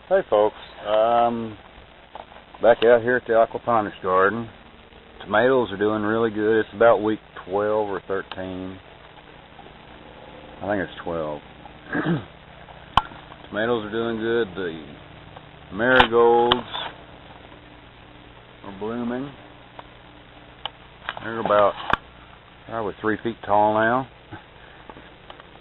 Hey folks, back out here at the Aquaponics garden. Tomatoes are doing really good. It's about week 12 or 13. I think it's 12. Tomatoes are doing good. The marigolds are blooming. They're about probably 3 feet tall now.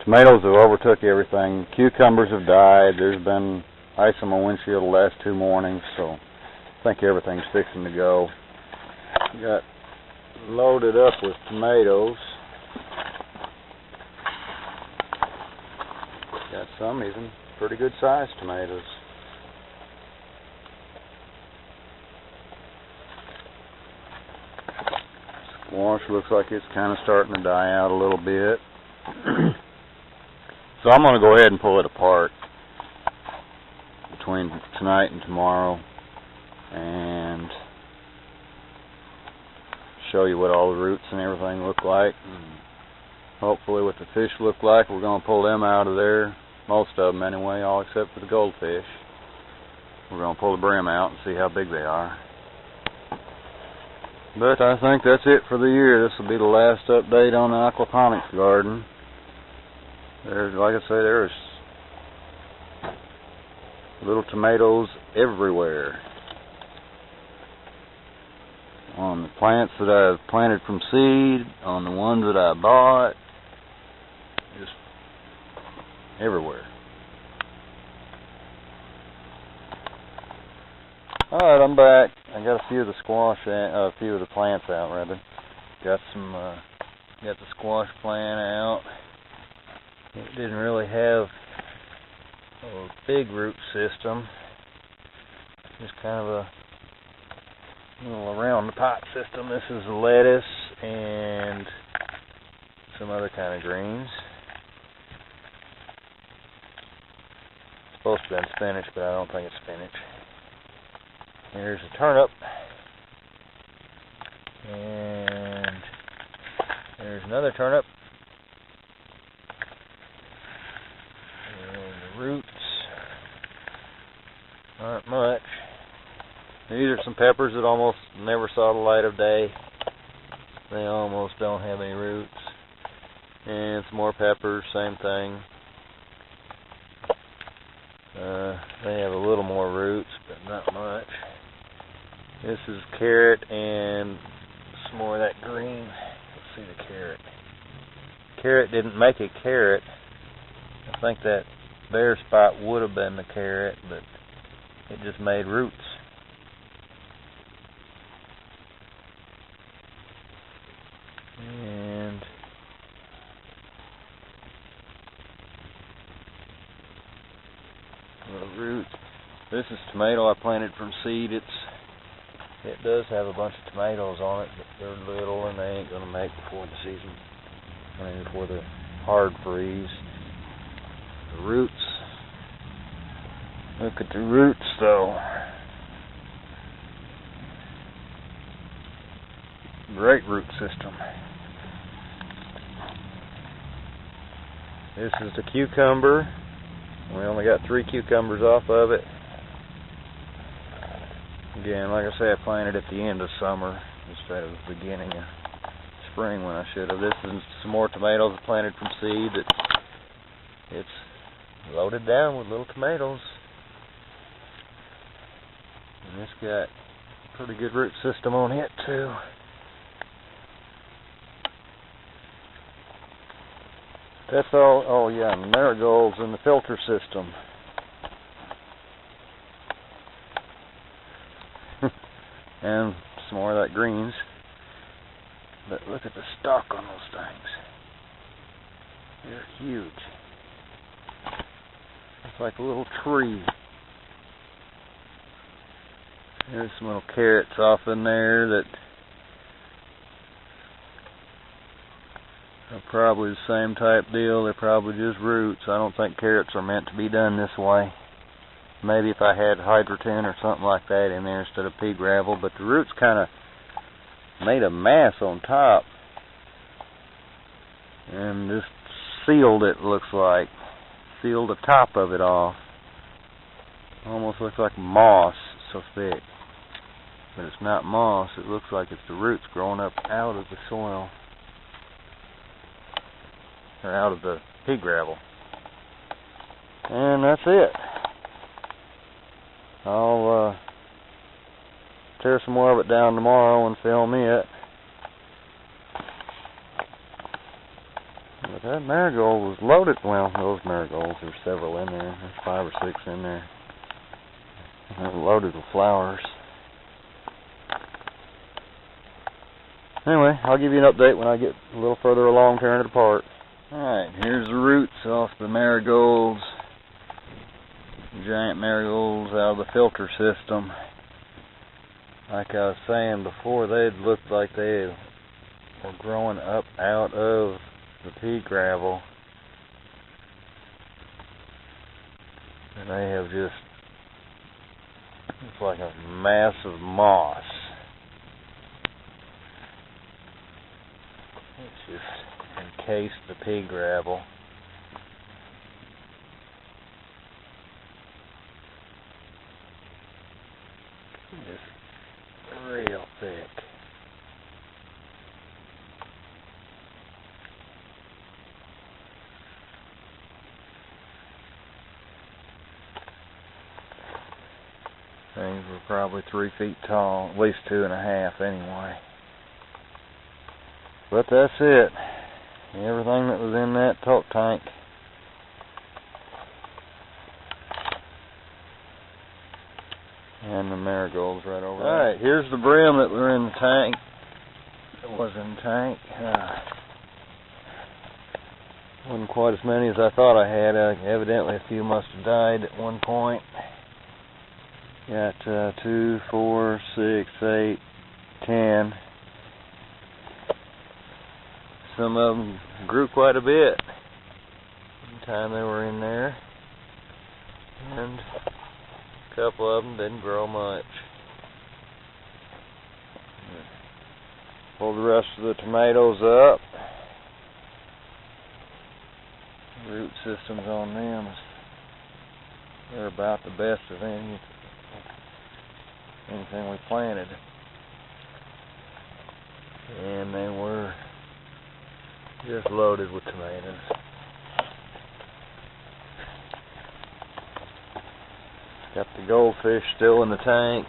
Tomatoes have overtook everything. Cucumbers have died. There's been ice on my windshield the last 2 mornings, so I think everything's fixing to go. Got loaded up with tomatoes. Got some even pretty good sized tomatoes. Squash looks like it's kind of starting to die out a little bit. So I'm going to go ahead and pull it apart between tonight and tomorrow and show you what all the roots and everything look like, and hopefully what the fish look like. We're going to pull them out of there, most of them anyway, all except for the goldfish. We're going to pull the brim out and see how big they are. But I think that's it for the year. This will be the last update on the aquaponics garden. There's, like I say, there's little tomatoes everywhere. On the plants that I've planted from seed, on the ones that I bought, just everywhere. Alright, I'm back. I got a few of the squash, a few of the plants out rather. Got some, got the squash plant out. It didn't really have a big root system. Just kind of a little around the pot system. This is lettuce and some other kind of greens. It's supposed to be spinach, but I don't think it's spinach. Here's a turnip. And there's another turnip. And the roots aren't much. These are some peppers that almost never saw the light of day. They almost don't have any roots. And some more peppers, same thing. They have a little more roots, but not much. This is carrot and some more of that green. Let's see the carrot. Carrot didn't make a carrot. I think that bare spot would have been the carrot, but it just made roots. And the roots. This is tomato I planted from seed. It does have a bunch of tomatoes on it, but they're little and they ain't gonna make before the season. I mean, before the hard freeze. The roots. Look at the roots, though. Great root system. This is the cucumber. We only got 3 cucumbers off of it. Again, like I say, I planted at the end of summer instead of the beginning of spring when I should have. This is some more tomatoes I planted from seed. It's loaded down with little tomatoes. And it's got a pretty good root system on it too. That's all. Oh yeah, and marigolds in the filter system. And some more of that greens. But look at the stalk on those things. They're huge. It's like a little tree. There's some little carrots off in there that are probably the same type deal. They're probably just roots. I don't think carrots are meant to be done this way. Maybe if I had hydrogen or something like that in there instead of pea gravel, but the roots kind of made a mass on top and just sealed it, looks like. Sealed the top of it off. Almost looks like moss, it's so thick. But it's not moss, it looks like it's the roots growing up out of the soil. Or out of the pea gravel. And that's it. I'll tear some more of it down tomorrow and film it. But that marigold was loaded. Well, those marigolds, there's several in there. There's 5 or 6 in there. They're loaded with flowers. Anyway, I'll give you an update when I get a little further along tearing it apart. Alright, here's the roots off the marigolds. Giant marigolds out of the filter system. Like I was saying before, they looked like they were growing up out of the pea gravel. And they have just, it's like a massive moss. It's just encased the pea gravel. Just real thick. Things were probably 3 feet tall, at least 2.5 anyway. But that's it. Everything that was in that top tank. And the marigolds right over there. Alright, here's the brim that were in the tank. It was in the tank. Wasn't quite as many as I thought I had. Evidently a few must have died at one point. Got 2, 4, 6, 8, 10. Some of them grew quite a bit the time they were in there. And a couple of them didn't grow much. Pull the rest of the tomatoes up. Root systems on them, they're about the best of anything we planted. And they were just loaded with tomatoes. Got the goldfish still in the tank.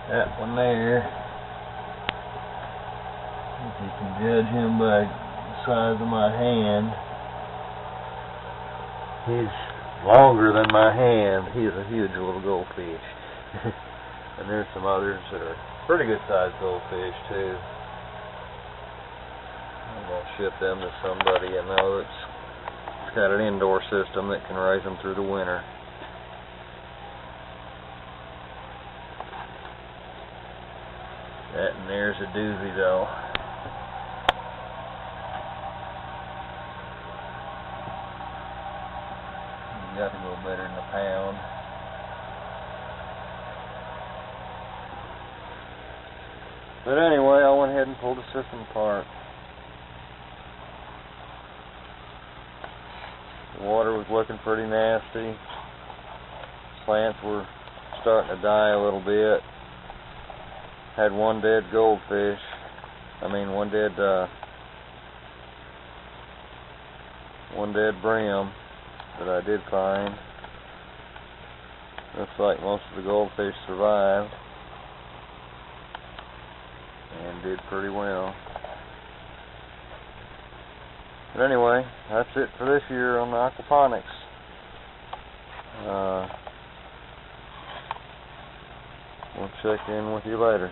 That one there, if you can judge him by the size of my hand, he's longer than my hand. He's a huge little goldfish. And there's some others that are pretty good sized goldfish too. I'm going to ship them to somebody I know that's got an indoor system that can raise them through the winter. That and there's a doozy though. Got a little better than a pound. But anyway, I went ahead and pulled the system apart. The water was looking pretty nasty. Plants were starting to die a little bit. Had one dead goldfish. One dead brim that I did find. Looks like most of the goldfish survived and did pretty well. But anyway, that's it for this year on the aquaponics. We'll check in with you later.